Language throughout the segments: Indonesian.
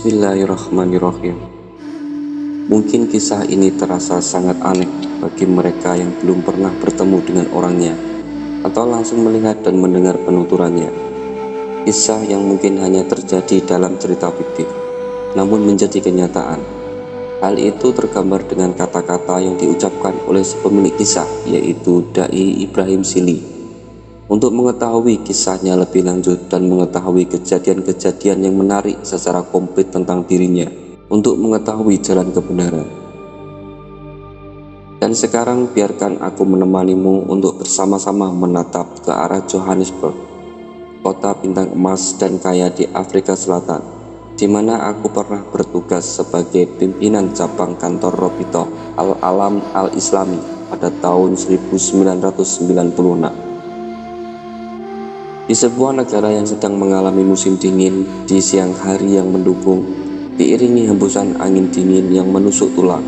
Bismillahirrahmanirrahim. Mungkin kisah ini terasa sangat aneh bagi mereka yang belum pernah bertemu dengan orangnya atau langsung melihat dan mendengar penuturannya. Kisah yang mungkin hanya terjadi dalam cerita fiktif, namun menjadi kenyataan. Hal itu tergambar dengan kata-kata yang diucapkan oleh si pemilik kisah, yaitu Dai Ibrahim Sili. Untuk mengetahui kisahnya lebih lanjut dan mengetahui kejadian-kejadian yang menarik secara komplit tentang dirinya, untuk mengetahui jalan kebenaran. Dan sekarang biarkan aku menemanimu untuk bersama-sama menatap ke arah Johannesburg, kota bintang emas dan kaya di Afrika Selatan, di mana aku pernah bertugas sebagai pimpinan cabang kantor Robito Al-Alam Al-Islami pada tahun 1996. Di sebuah negara yang sedang mengalami musim dingin, di siang hari yang mendukung, diiringi hembusan angin dingin yang menusuk tulang,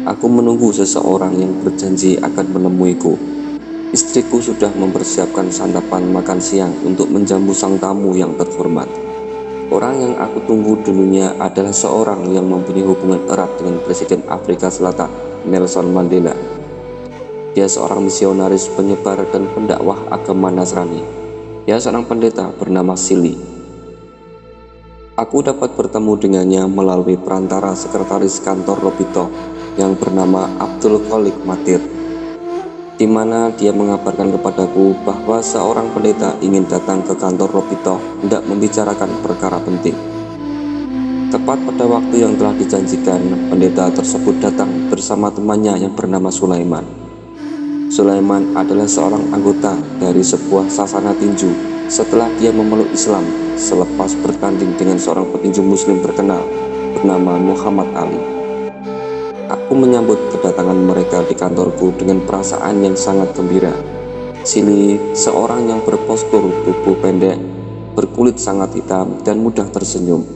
aku menunggu seseorang yang berjanji akan menemuiku. Istriku sudah mempersiapkan santapan makan siang untuk menjamu sang tamu yang terhormat. Orang yang aku tunggu dulunya adalah seorang yang mempunyai hubungan erat dengan Presiden Afrika Selatan, Nelson Mandela. Dia seorang misionaris penyebar dan pendakwah agama Nasrani. Dia seorang pendeta bernama Sili. Aku dapat bertemu dengannya melalui perantara sekretaris kantor Robito yang bernama Abdul Khalik Matir, di mana dia mengabarkan kepadaku bahwa seorang pendeta ingin datang ke kantor Robito hendak membicarakan perkara penting. Tepat pada waktu yang telah dijanjikan, pendeta tersebut datang bersama temannya yang bernama Sulaiman. Sulaiman adalah seorang anggota dari sebuah sasana tinju setelah dia memeluk Islam selepas bertanding dengan seorang petinju muslim terkenal bernama Muhammad Ali. Aku menyambut kedatangan mereka di kantorku dengan perasaan yang sangat gembira. Sili, seorang yang berpostur tubuh pendek, berkulit sangat hitam dan mudah tersenyum.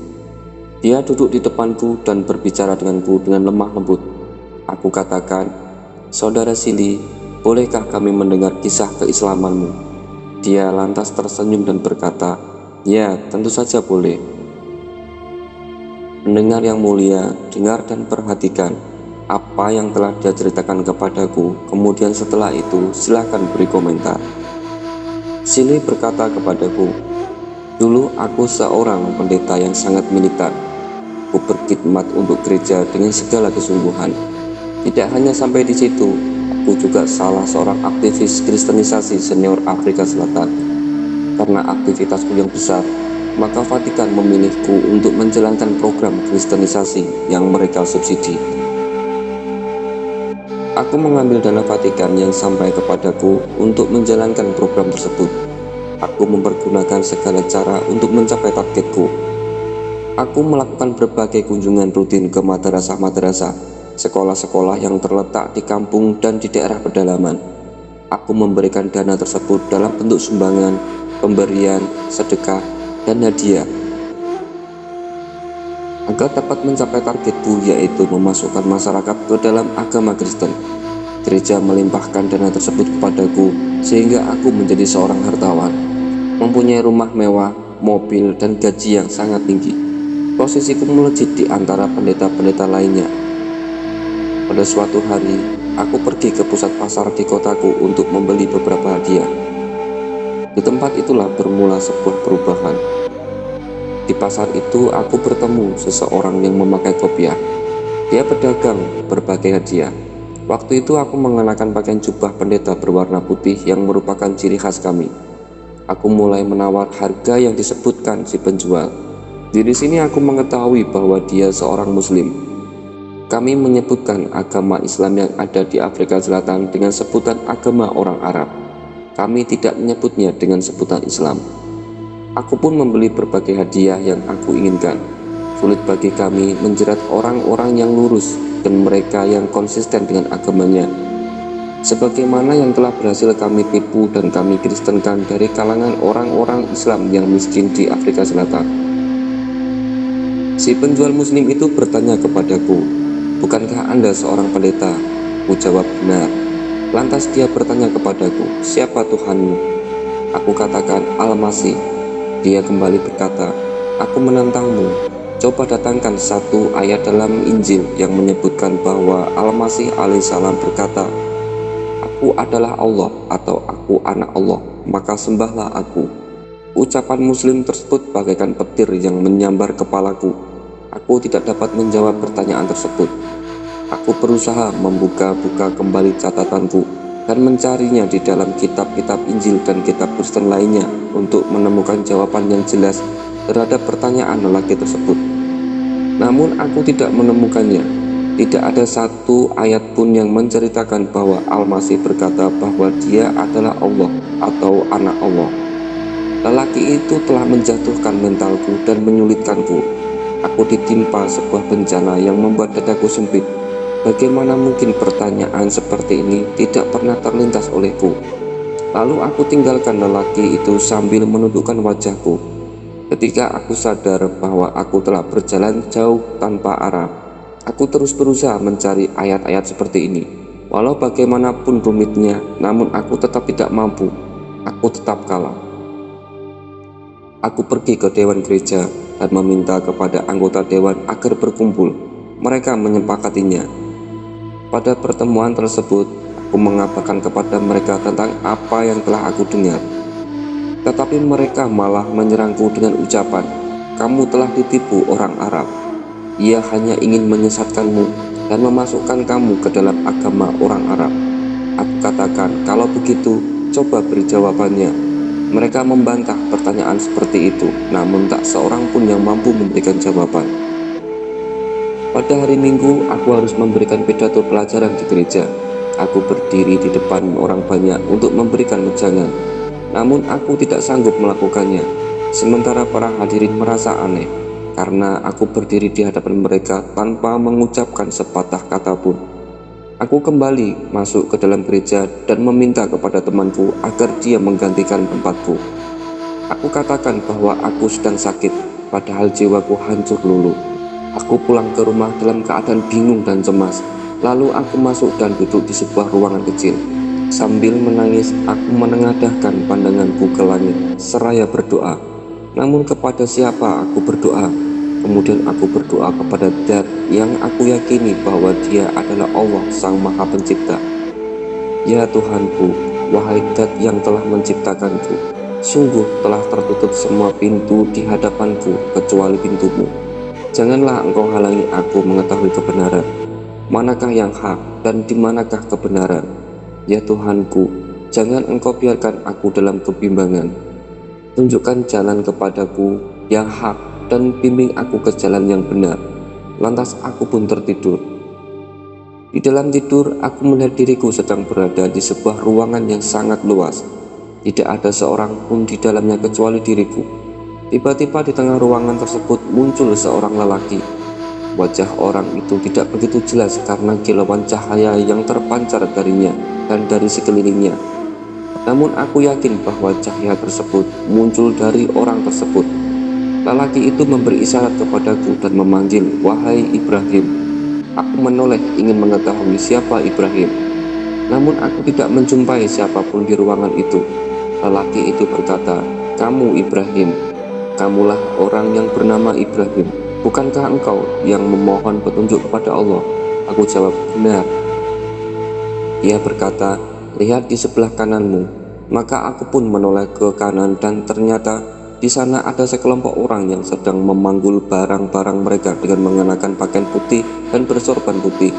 Dia duduk di depanku dan berbicara denganku dengan lemah lembut. Aku katakan, "Saudara Sili, bolehkah kami mendengar kisah keislamanmu?" Dia lantas tersenyum dan berkata, "Ya, tentu saja boleh." Mendengar yang mulia, dengar dan perhatikan apa yang telah dia ceritakan kepadaku. Kemudian setelah itu, silakan beri komentar. Sili berkata kepadaku, "Dulu aku seorang pendeta yang sangat militan. Aku berkhidmat untuk gereja dengan segala kesungguhan. Tidak hanya sampai di situ, aku juga salah seorang aktivis kristenisasi senior Afrika Selatan. Karena aktivitasku yang besar, maka Vatikan memilihku untuk menjalankan program kristenisasi yang mereka subsidi. Aku mengambil dana Vatikan yang sampai kepadaku untuk menjalankan program tersebut. Aku mempergunakan segala cara untuk mencapai targetku. Aku melakukan berbagai kunjungan rutin ke madrasah-madrasah, sekolah-sekolah yang terletak di kampung dan di daerah pedalaman. Aku memberikan dana tersebut dalam bentuk sumbangan, pemberian, sedekah, dan hadiah. Agar dapat mencapai targetku, yaitu memasukkan masyarakat ke dalam agama Kristen, gereja melimpahkan dana tersebut kepadaku sehingga aku menjadi seorang hartawan, mempunyai rumah mewah, mobil, dan gaji yang sangat tinggi. Posisiku melejit di antara pendeta-pendeta lainnya. Pada suatu hari, aku pergi ke pusat pasar di kotaku untuk membeli beberapa hadiah. Di tempat itulah bermula sebuah perubahan. Di pasar itu aku bertemu seseorang yang memakai kopiah. Dia pedagang berbagai hadiah. Waktu itu aku mengenakan pakaian jubah pendeta berwarna putih yang merupakan ciri khas kami. Aku mulai menawar harga yang disebutkan si penjual. Di sini aku mengetahui bahwa dia seorang muslim. Kami menyebutkan agama Islam yang ada di Afrika Selatan dengan sebutan agama orang Arab. Kami tidak menyebutnya dengan sebutan Islam. Aku pun membeli berbagai hadiah yang aku inginkan. Sulit bagi kami menjerat orang-orang yang lurus dan mereka yang konsisten dengan agamanya, sebagaimana yang telah berhasil kami tipu dan kami kristenkan dari kalangan orang-orang Islam yang miskin di Afrika Selatan. Si penjual muslim itu bertanya kepadaku, "Bukankah Anda seorang pendeta?" Aku jawab, "Benar." Lantas dia bertanya kepadaku, "Siapa Tuhanmu?" Aku katakan, "Al-Masih." Dia kembali berkata, "Aku menantangmu. Coba datangkan satu ayat dalam Injil yang menyebutkan bahwa Al-Masih alaihissalam berkata, "Aku adalah Allah" atau "Aku anak Allah, maka sembahlah aku." Ucapan Muslim tersebut bagaikan petir yang menyambar kepalaku. Aku tidak dapat menjawab pertanyaan tersebut. Aku berusaha membuka-buka kembali catatanku dan mencarinya di dalam kitab-kitab Injil dan kitab Kristen lainnya untuk menemukan jawaban yang jelas terhadap pertanyaan lelaki tersebut. Namun aku tidak menemukannya. Tidak ada satu ayat pun yang menceritakan bahwa Al-Masih berkata bahwa dia adalah Allah atau anak Allah. Lelaki itu telah menjatuhkan mentalku dan menyulitkanku. Aku ditimpa sebuah bencana yang membuat dadaku sempit. Bagaimana mungkin pertanyaan seperti ini tidak pernah terlintas olehku? Lalu aku tinggalkan lelaki itu sambil menundukkan wajahku. Ketika aku sadar bahwa aku telah berjalan jauh tanpa arah, aku terus berusaha mencari ayat-ayat seperti ini. Walau bagaimanapun rumitnya, namun aku tetap tidak mampu. Aku tetap kalah. Aku pergi ke dewan gereja dan meminta kepada anggota dewan agar berkumpul. Mereka menyepakatinya. Pada pertemuan tersebut, aku mengabarkan kepada mereka tentang apa yang telah aku dengar. Tetapi mereka malah menyerangku dengan ucapan, "Kamu telah ditipu orang Arab. Ia hanya ingin menyesatkanmu dan memasukkan kamu ke dalam agama orang Arab." Aku katakan, "Kalau begitu, coba beri jawabannya." Mereka membantah pertanyaan seperti itu, namun tak seorang pun yang mampu memberikan jawaban. Pada hari Minggu, aku harus memberikan pidato pelajaran di gereja. Aku berdiri di depan orang banyak untuk memberikan wejangan. Namun aku tidak sanggup melakukannya. Sementara para hadirin merasa aneh, karena aku berdiri di hadapan mereka tanpa mengucapkan sepatah kata pun. Aku kembali masuk ke dalam gereja dan meminta kepada temanku agar dia menggantikan tempatku. Aku katakan bahwa aku sedang sakit, padahal jiwaku hancur luluh. Aku pulang ke rumah dalam keadaan bingung dan cemas. Lalu aku masuk dan duduk di sebuah ruangan kecil. Sambil menangis, aku menengadahkan pandanganku ke langit seraya berdoa. Namun kepada siapa aku berdoa? Kemudian aku berdoa kepada Zat yang aku yakini bahwa dia adalah Allah Sang Maha Pencipta. Ya Tuhanku, wahai Zat yang telah menciptakanku, sungguh telah tertutup semua pintu di hadapanku kecuali pintu-Mu. Janganlah Engkau halangi aku mengetahui kebenaran. Manakah yang hak dan di manakah kebenaran? Ya Tuhanku, jangan Engkau biarkan aku dalam kebimbangan. Tunjukkan jalan kepadaku yang hak dan bimbing aku ke jalan yang benar. Lantas aku pun tertidur. Di dalam tidur, aku melihat diriku sedang berada di sebuah ruangan yang sangat luas. Tidak ada seorang pun di dalamnya kecuali diriku. Tiba-tiba di tengah ruangan tersebut muncul seorang lelaki. Wajah orang itu tidak begitu jelas karena kilauan cahaya yang terpancar darinya dan dari sekelilingnya. Namun aku yakin bahwa cahaya tersebut muncul dari orang tersebut. Lelaki itu memberi isyarat kepadaku dan memanggil, "Wahai Ibrahim." Aku menoleh ingin mengetahui siapa Ibrahim. Namun aku tidak menjumpai siapapun di ruangan itu. Lelaki itu berkata, "Kamu Ibrahim. Kamulah orang yang bernama Ibrahim. Bukankah engkau yang memohon petunjuk kepada Allah?" Aku jawab, "Benar." Ia berkata, "Lihat di sebelah kananmu." Maka aku pun menoleh ke kanan dan ternyata di sana ada sekelompok orang yang sedang memanggul barang-barang mereka dengan mengenakan pakaian putih dan bersorban putih.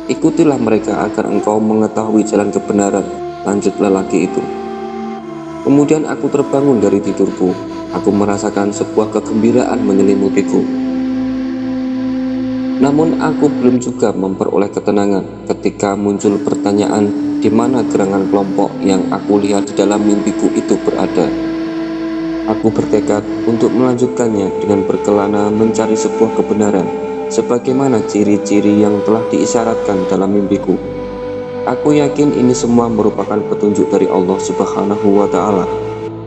"Ikutilah mereka agar engkau mengetahui jalan kebenaran," lanjut lelaki itu. Kemudian aku terbangun dari tidurku. Aku merasakan sebuah kegembiraan menyelimutiku. Namun aku belum juga memperoleh ketenangan ketika muncul pertanyaan di mana gerangan kelompok yang aku lihat di dalam mimpiku itu berada. Aku bertekad untuk melanjutkannya dengan berkelana mencari sebuah kebenaran, sebagaimana ciri-ciri yang telah diisyaratkan dalam mimpiku. Aku yakin ini semua merupakan petunjuk dari Allah Subhanahu wa Ta'ala.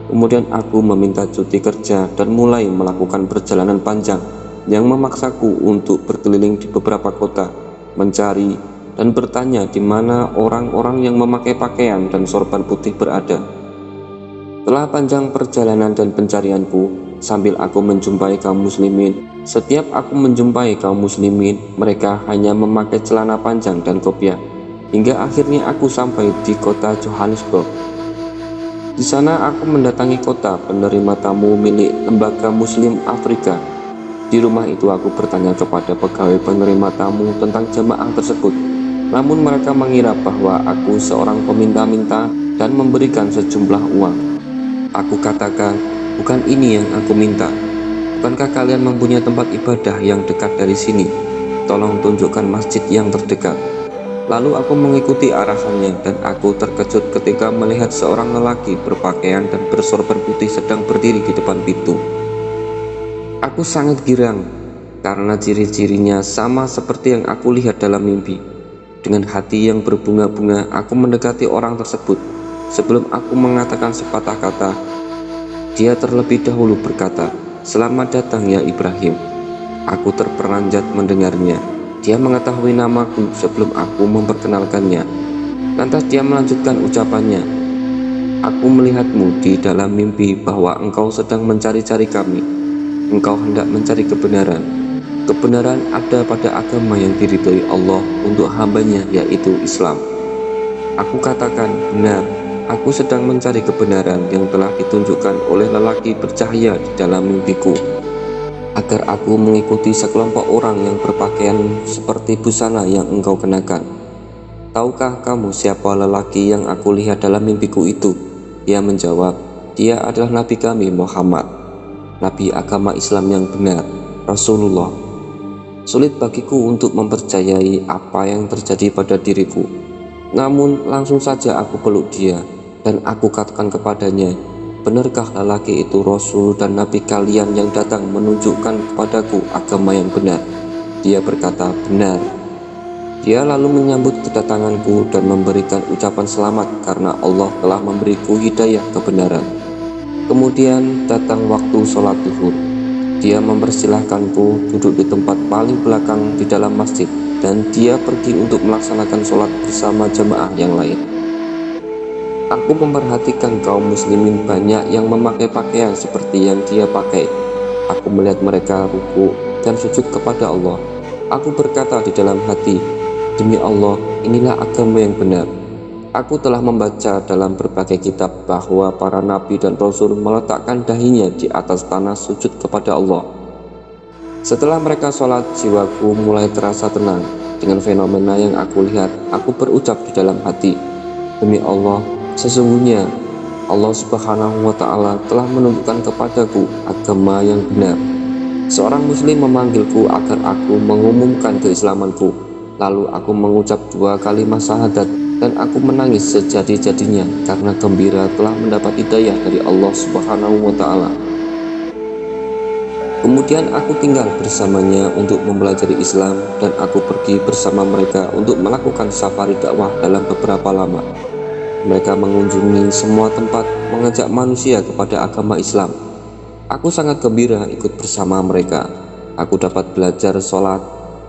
Kemudian aku meminta cuti kerja dan mulai melakukan perjalanan panjang yang memaksaku untuk berkeliling di beberapa kota, mencari dan bertanya di mana orang-orang yang memakai pakaian dan sorban putih berada. Setelah panjang perjalanan dan pencarianku, sambil aku menjumpai kaum muslimin Setiap aku menjumpai kaum muslimin, mereka hanya memakai celana panjang dan kopiah. Hingga akhirnya aku sampai di kota Johannesburg. Di sana aku mendatangi kota penerima tamu milik Lembaga Muslim Afrika. Di rumah itu aku bertanya kepada pegawai penerima tamu tentang jemaah tersebut. Namun mereka mengira bahwa aku seorang peminta-minta dan memberikan sejumlah uang. Aku katakan, bukan ini yang aku minta. Bukankah kalian mempunyai tempat ibadah yang dekat dari sini? Tolong tunjukkan masjid yang terdekat. Lalu aku mengikuti arahannya dan aku terkejut ketika melihat seorang lelaki berpakaian dan bersorban putih sedang berdiri di depan pintu. Aku sangat girang karena ciri-cirinya sama seperti yang aku lihat dalam mimpi. Dengan hati yang berbunga-bunga, aku mendekati orang tersebut. Sebelum aku mengatakan sepatah kata, dia terlebih dahulu berkata, "Selamat datang ya Ibrahim." Aku terperanjat mendengarnya. Dia mengetahui namaku sebelum aku memperkenalkannya. Lantas dia melanjutkan ucapannya, "Aku melihatmu di dalam mimpi bahwa engkau sedang mencari-cari kami. Engkau hendak mencari kebenaran. Kebenaran ada pada agama yang diridhoi Allah untuk hambanya, yaitu Islam." Aku katakan, "Benar, aku sedang mencari kebenaran yang telah ditunjukkan oleh lelaki bercahaya di dalam mimpiku, agar aku mengikuti sekelompok orang yang berpakaian seperti busana yang engkau kenakan. Tahukah kamu siapa lelaki yang aku lihat dalam mimpiku itu?" Dia menjawab, "Dia adalah Nabi kami Muhammad, Nabi agama Islam yang benar, Rasulullah." Sulit bagiku untuk mempercayai apa yang terjadi pada diriku. Namun langsung saja aku peluk dia dan aku katakan kepadanya, "Benarkah lelaki itu Rasul dan Nabi kalian yang datang menunjukkan kepadaku agama yang benar?" Dia berkata, "Benar." Dia lalu menyambut kedatanganku dan memberikan ucapan selamat karena Allah telah memberiku hidayah kebenaran. Kemudian datang waktu sholat zuhur. Dia mempersilahkanku duduk di tempat paling belakang di dalam masjid dan dia pergi untuk melaksanakan sholat bersama jemaah yang lain. Aku memperhatikan kaum muslimin banyak yang memakai pakaian seperti yang dia pakai. Aku melihat mereka ruku dan sujud kepada Allah. Aku berkata di dalam hati, "Demi Allah, inilah agama yang benar." Aku telah membaca dalam berbagai kitab bahwa para nabi dan rasul meletakkan dahinya di atas tanah sujud kepada Allah. Setelah mereka sholat, jiwaku mulai terasa tenang. Dengan fenomena yang aku lihat, aku berucap di dalam hati, "Demi Allah, sesungguhnya Allah Subhanahu wa Ta'ala telah menunjukkan kepadaku agama yang benar." Seorang muslim memanggilku agar aku mengumumkan keislamanku. Lalu aku mengucap 2 kalimat syahadat dan aku menangis sejadi-jadinya karena gembira telah mendapat hidayah dari Allah Subhanahu wa Ta'ala. Kemudian aku tinggal bersamanya untuk mempelajari Islam dan aku pergi bersama mereka untuk melakukan safari dakwah dalam beberapa lama. Mereka mengunjungi semua tempat, mengajak manusia kepada agama Islam. Aku sangat gembira ikut bersama mereka. Aku dapat belajar sholat,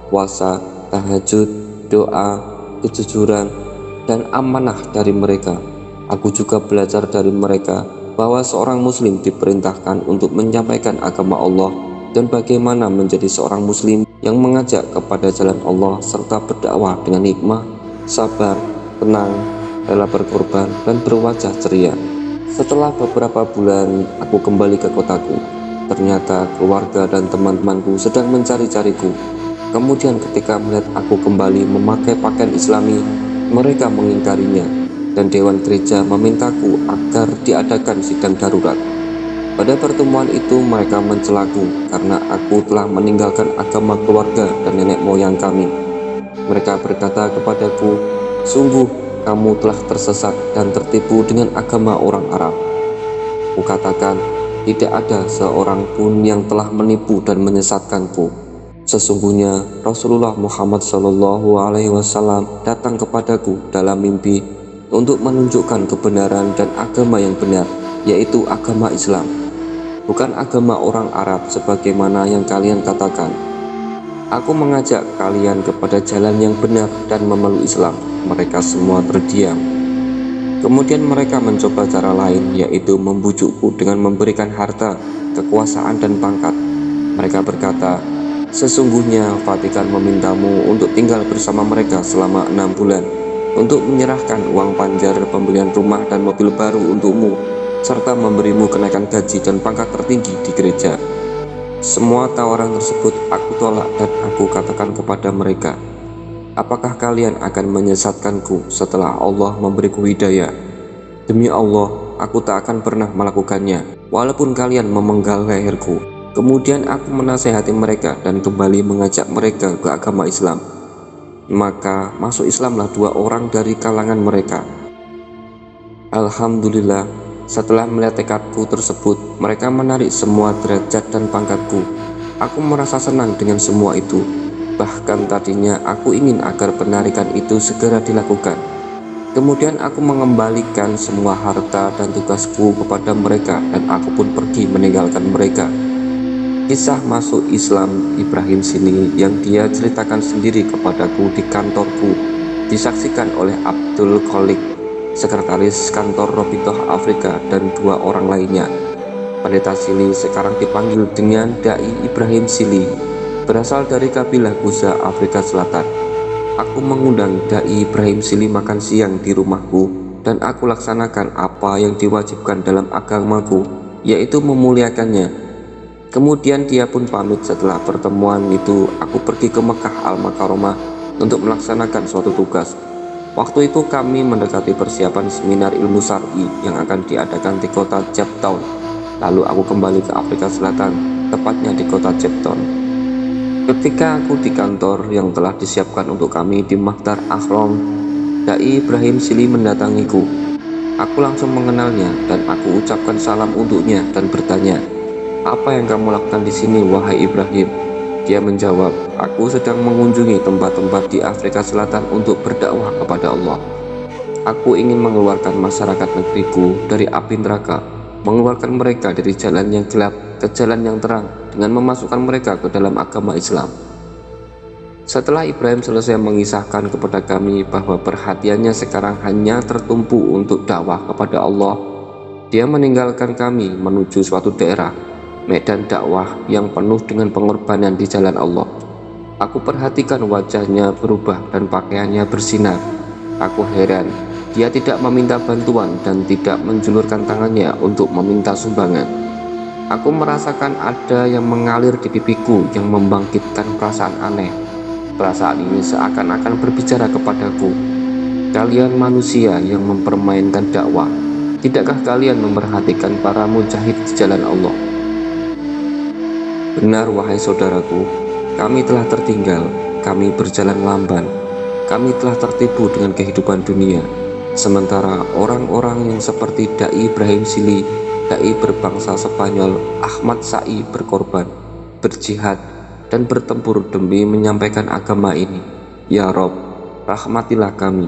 puasa, tahajud, doa, kejujuran, dan amanah dari mereka. Aku juga belajar dari mereka bahwa seorang muslim diperintahkan untuk menyampaikan agama Allah dan bagaimana menjadi seorang muslim yang mengajak kepada jalan Allah serta berdakwah dengan hikmah, sabar, tenang, rela berkorban, dan berwajah ceria. Setelah beberapa bulan aku kembali ke kotaku. Ternyata keluarga dan teman-temanku sedang mencari-cariku. Kemudian ketika melihat aku kembali memakai pakaian Islami, mereka mengingkarinya dan Dewan Gereja memintaku agar diadakan sidang darurat. Pada pertemuan itu mereka mencelaku karena aku telah meninggalkan agama keluarga dan nenek moyang kami. Mereka berkata kepadaku, "Sungguh kamu telah tersesat dan tertipu dengan agama orang Arab." Kukatakan, "Tidak ada seorang pun yang telah menipu dan menyesatkanku. Sesungguhnya Rasulullah Muhammad SAW datang kepadaku dalam mimpi untuk menunjukkan kebenaran dan agama yang benar, yaitu agama Islam, bukan agama orang Arab sebagaimana yang kalian katakan. Aku mengajak kalian kepada jalan yang benar dan memeluk Islam." Mereka semua terdiam. Kemudian mereka mencoba cara lain, yaitu membujukku dengan memberikan harta, kekuasaan, dan pangkat. Mereka berkata, sesungguhnya Vatikan memintamu untuk tinggal bersama mereka selama 6 bulan untuk menyerahkan uang panjar pembelian rumah dan mobil baru untukmu, serta memberimu kenaikan gaji dan pangkat tertinggi di gereja. Semua tawaran tersebut aku tolak dan aku katakan kepada mereka, apakah kalian akan menyesatkanku setelah Allah memberiku hidayah? Demi Allah, aku tak akan pernah melakukannya, walaupun kalian memenggal leherku. Kemudian aku menasehati mereka dan kembali mengajak mereka ke agama Islam. Maka masuk Islamlah 2 orang dari kalangan mereka. Alhamdulillah, setelah melihat tekadku tersebut, mereka menarik semua derajat dan pangkatku. Aku merasa senang dengan semua itu. Bahkan tadinya aku ingin agar penarikan itu segera dilakukan. Kemudian aku mengembalikan semua harta dan tugasku kepada mereka dan aku pun pergi meninggalkan mereka. Kisah masuk Islam Ibrahim Sili yang dia ceritakan sendiri kepadaku di kantorku disaksikan oleh Abdul Kholik, sekretaris kantor Robitoh Afrika, dan 2 orang lainnya. Pendeta Sili sekarang dipanggil dengan Dai Ibrahim Sili, berasal dari kabilah Guza, Afrika Selatan. Aku mengundang Dai Ibrahim Sili makan siang di rumahku dan aku laksanakan apa yang diwajibkan dalam agamaku, yaitu memuliakannya. Kemudian dia pun pamit. Setelah pertemuan itu, aku pergi ke Mekah Al-Makaromah untuk melaksanakan suatu tugas. Waktu itu kami mendekati persiapan seminar ilmu syar'i yang akan diadakan di kota Cape Town. Lalu aku kembali ke Afrika Selatan, tepatnya di kota Cape Town. Ketika aku di kantor yang telah disiapkan untuk kami di Mahdar Ahram, Dai Ibrahim Sili mendatangiku. Aku langsung mengenalnya dan aku ucapkan salam untuknya dan bertanya, apa yang kamu lakukan di sini, wahai Ibrahim? Dia menjawab, aku sedang mengunjungi tempat-tempat di Afrika Selatan untuk berdakwah kepada Allah. Aku ingin mengeluarkan masyarakat negeriku dari api neraka, mengeluarkan mereka dari jalan yang gelap ke jalan yang terang dengan memasukkan mereka ke dalam agama Islam. Setelah Ibrahim selesai mengisahkan kepada kami bahwa perhatiannya sekarang hanya tertumpu untuk dakwah kepada Allah, dia meninggalkan kami menuju suatu daerah medan dakwah yang penuh dengan pengorbanan di jalan Allah. Aku perhatikan wajahnya berubah dan pakaiannya bersinar. Aku heran, dia tidak meminta bantuan dan tidak menjulurkan tangannya untuk meminta sumbangan. Aku merasakan ada yang mengalir di pipiku yang membangkitkan perasaan aneh. Perasaan ini seakan-akan berbicara kepadaku, kalian manusia yang mempermainkan dakwah, tidakkah kalian memperhatikan para mujahid di jalan Allah? Benar, wahai saudaraku, kami telah tertinggal, kami berjalan lamban, kami telah tertipu dengan kehidupan dunia. Sementara orang-orang yang seperti Dai Ibrahim Sili, dai berbangsa Spanyol Ahmad Sa'i berkorban, berjihad, dan bertempur demi menyampaikan agama ini. Ya Rob, rahmatilah kami.